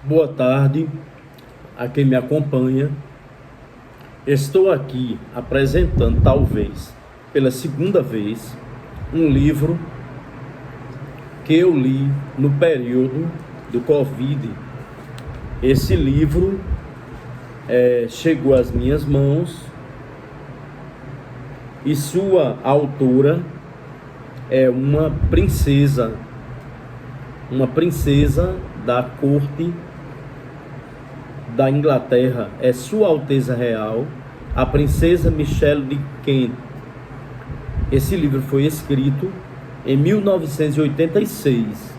Boa tarde a quem me acompanha. Estou aqui apresentando, talvez pela segunda vez, um livro que eu li no período do Covid. Esse livro chegou às minhas mãos e sua autora é uma princesa da corte da Inglaterra, é Sua Alteza Real, a Princesa Michelle de Kent. Esse livro foi escrito em 1986,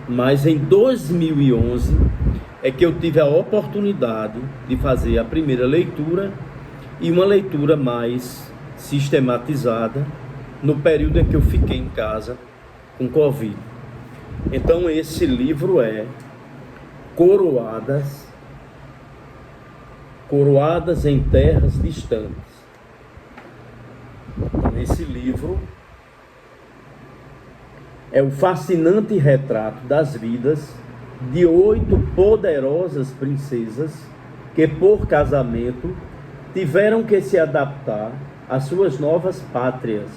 mas em 2011 é que eu tive a oportunidade de fazer a primeira leitura e uma leitura mais sistematizada no período em que eu fiquei em casa com Covid. Então esse livro é Coroadas em Terras Distantes. Esse livro é o fascinante retrato das vidas de 8 poderosas princesas que, por casamento, tiveram que se adaptar às suas novas pátrias.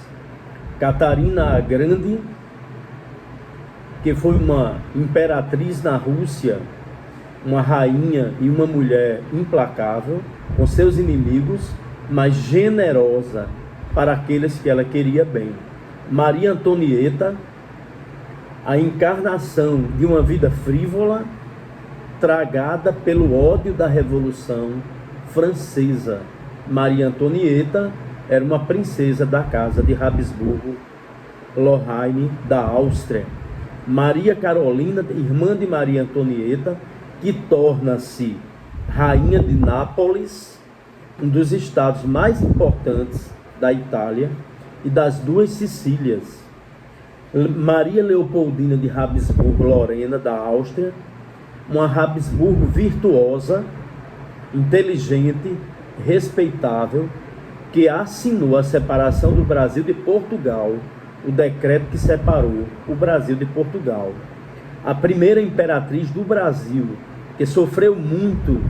Catarina a Grande, que foi uma imperatriz na Rússia, uma rainha e uma mulher implacável com seus inimigos, mas generosa para aqueles que ela queria bem. Maria Antonieta, a encarnação de uma vida frívola, tragada pelo ódio da Revolução Francesa. Maria Antonieta era uma princesa da casa de Habsburgo-Lorraine da Áustria. Maria Carolina, irmã de Maria Antonieta, que torna-se rainha de Nápoles, um dos estados mais importantes da Itália e das duas Sicílias. Maria Leopoldina de Habsburgo-Lorena da Áustria, uma Habsburgo virtuosa, inteligente, respeitável, que assinou a separação do Brasil de Portugal, o decreto que separou o Brasil de Portugal. A primeira imperatriz do Brasil, que sofreu muito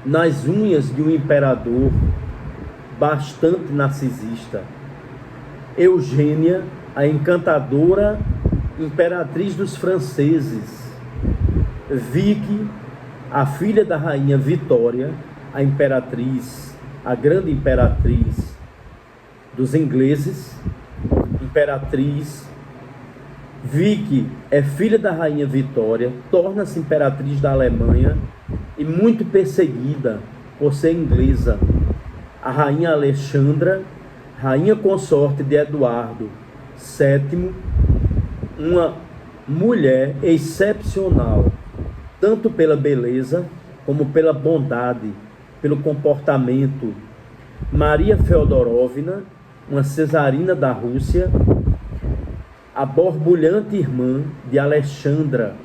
nas unhas de um imperador bastante narcisista. Eugênia, a encantadora imperatriz dos franceses. Vicky, a filha da rainha Vitória, a imperatriz, a grande imperatriz dos ingleses. Imperatriz Vicky é filha da rainha Vitória, torna-se imperatriz da Alemanha e muito perseguida por ser inglesa. A rainha Alexandra, rainha consorte de Eduardo VII, uma mulher excepcional, tanto pela beleza como pela bondade, pelo comportamento. Maria Feodorovna, uma cesarina da Rússia, a borbulhante irmã de Alexandra.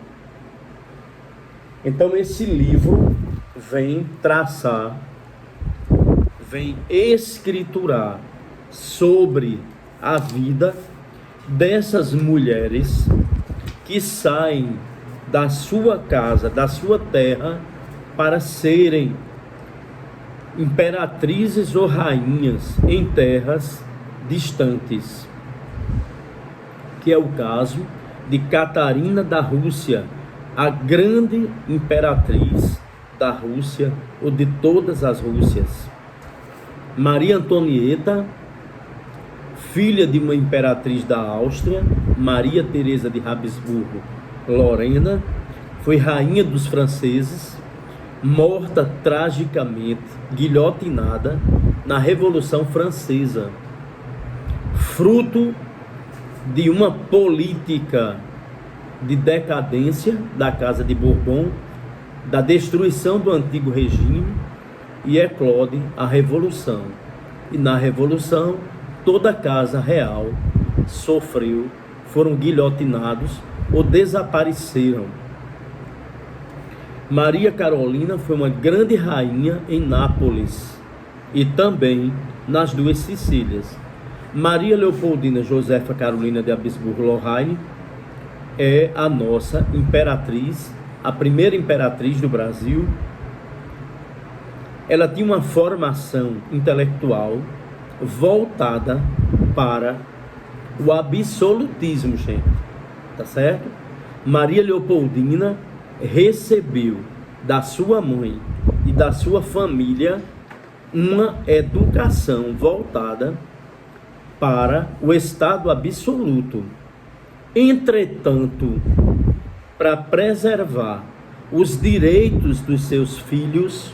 Então esse livro vem escriturar sobre a vida dessas mulheres que saem da sua casa, da sua terra, para serem imperatrizes ou rainhas em terras distantes, que é o caso de Catarina da Rússia, a grande imperatriz da Rússia, ou de todas as Rússias. Maria Antonieta, filha de uma imperatriz da Áustria, Maria Teresa de Habsburgo-Lorena, foi rainha dos franceses, morta tragicamente, guilhotinada na Revolução Francesa, fruto de uma política de decadência da Casa de Bourbon, da destruição do antigo regime, e eclode a Revolução. E na Revolução, toda a casa real sofreu, foram guilhotinados ou desapareceram. Maria Carolina foi uma grande rainha em Nápoles e também nas duas Sicílias. Maria Leopoldina Josefa Carolina de Habsburgo-Lorraine é a nossa imperatriz a primeira imperatriz do Brasil, ela tinha uma formação intelectual voltada para o absolutismo, gente, tá certo? Maria Leopoldina recebeu da sua mãe e da sua família uma educação voltada para o estado absoluto. Entretanto, para preservar os direitos dos seus filhos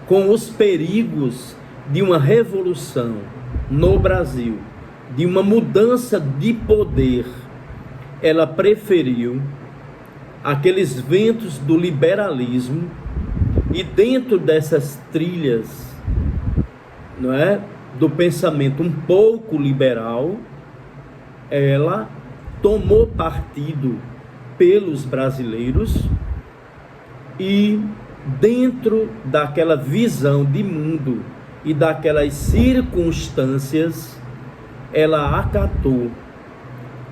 com os perigos de uma revolução no Brasil, de uma mudança de poder, ela preferiu aqueles ventos do liberalismo, e dentro dessas trilhas, não é, do pensamento um pouco liberal, ela tomou partido pelos brasileiros e, dentro daquela visão de mundo e daquelas circunstâncias, ela acatou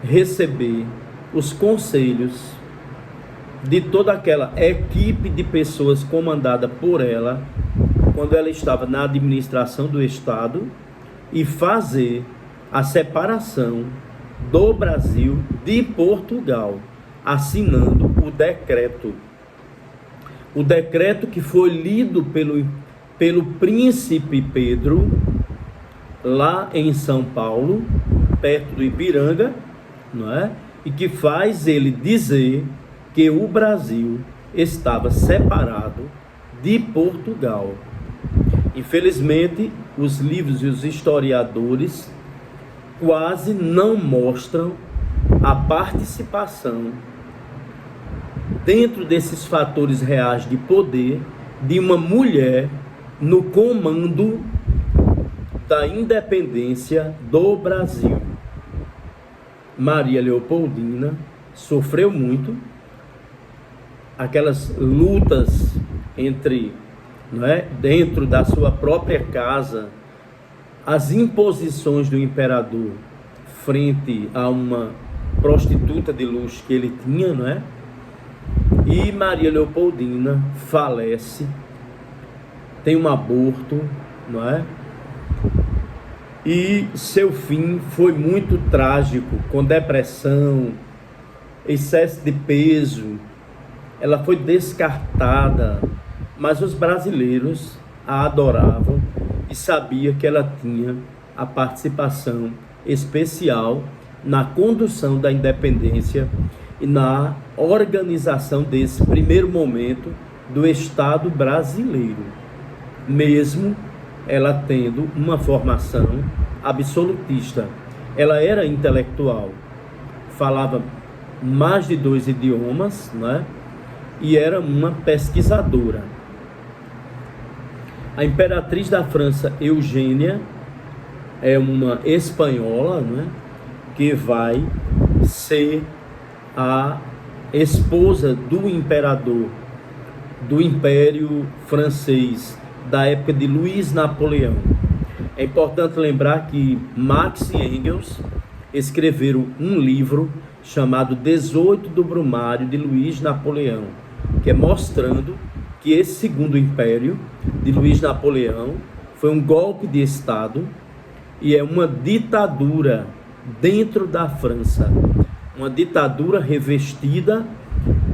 receber os conselhos de toda aquela equipe de pessoas comandada por ela, quando ela estava na administração do Estado, e fazer a separação do Brasil de Portugal, assinando o decreto. O decreto que foi lido pelo príncipe Pedro, lá em São Paulo, perto do Ipiranga, não é? E que faz ele dizer que o Brasil estava separado de Portugal. Infelizmente, os livros e os historiadores quase não mostram a participação dentro desses fatores reais de poder de uma mulher no comando da independência do Brasil. Maria Leopoldina sofreu muito aquelas lutas entre, não é, dentro da sua própria casa, as imposições do imperador frente a uma prostituta de luxo que ele tinha, não é? E Maria Leopoldina falece, tem um aborto, não é? E seu fim foi muito trágico, com depressão, excesso de peso. Ela foi descartada, mas os brasileiros a adoravam e sabiam que ela tinha a participação especial na condução da independência e na organização desse primeiro momento do Estado brasileiro, mesmo ela tendo uma formação absolutista. Ela era intelectual, falava mais de 2 idiomas, né? E era uma pesquisadora. A imperatriz da França, Eugênia, é uma espanhola, né? Que vai ser a esposa do imperador do Império Francês da época de Luiz Napoleão. É importante lembrar que Marx e Engels escreveram um livro chamado 18 do Brumário de Luiz Napoleão, que é mostrando que esse segundo império de Luiz Napoleão foi um golpe de Estado e é uma ditadura dentro da França, uma ditadura revestida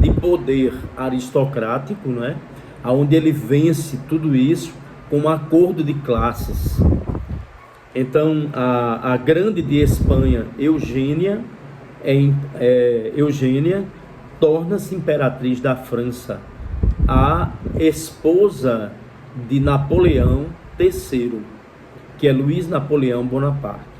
de poder aristocrático, não é? Onde ele vence tudo isso com um acordo de classes. Então, a grande de Espanha, Eugênia, Eugênia torna-se imperatriz da França, a esposa de Napoleão III, que é Luiz Napoleão Bonaparte.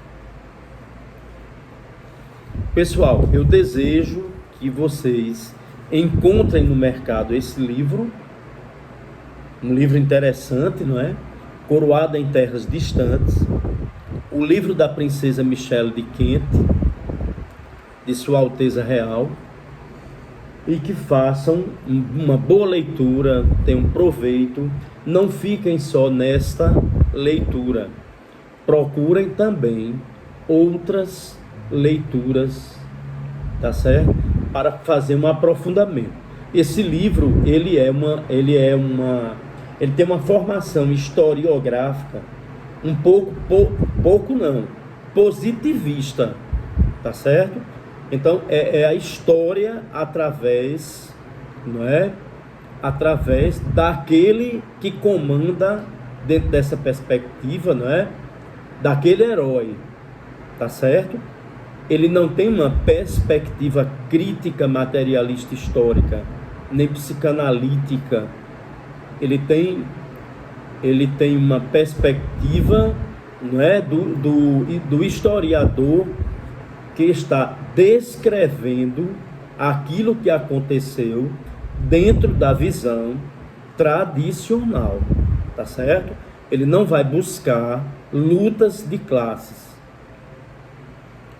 Pessoal, eu desejo que vocês encontrem no mercado esse livro, um livro interessante, não é? Coroada em Terras Distantes, o livro da princesa Michele de Kent, de Sua Alteza Real, e que façam uma boa leitura, tenham proveito, não fiquem só nesta leitura, procurem também outras leituras, tá certo? Para fazer um aprofundamento. Esse livro, ele tem uma formação historiográfica um pouco não, positivista, tá certo? Então é a história através, não é? Através daquele que comanda dentro dessa perspectiva, não é? Daquele herói, tá certo? Ele não tem uma perspectiva crítica materialista histórica, nem psicanalítica. Ele tem uma perspectiva, não é, do historiador que está descrevendo aquilo que aconteceu dentro da visão tradicional, tá certo? Ele não vai buscar lutas de classes.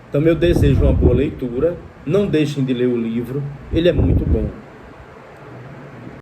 Então eu desejo uma boa leitura, não deixem de ler o livro, ele é muito bom.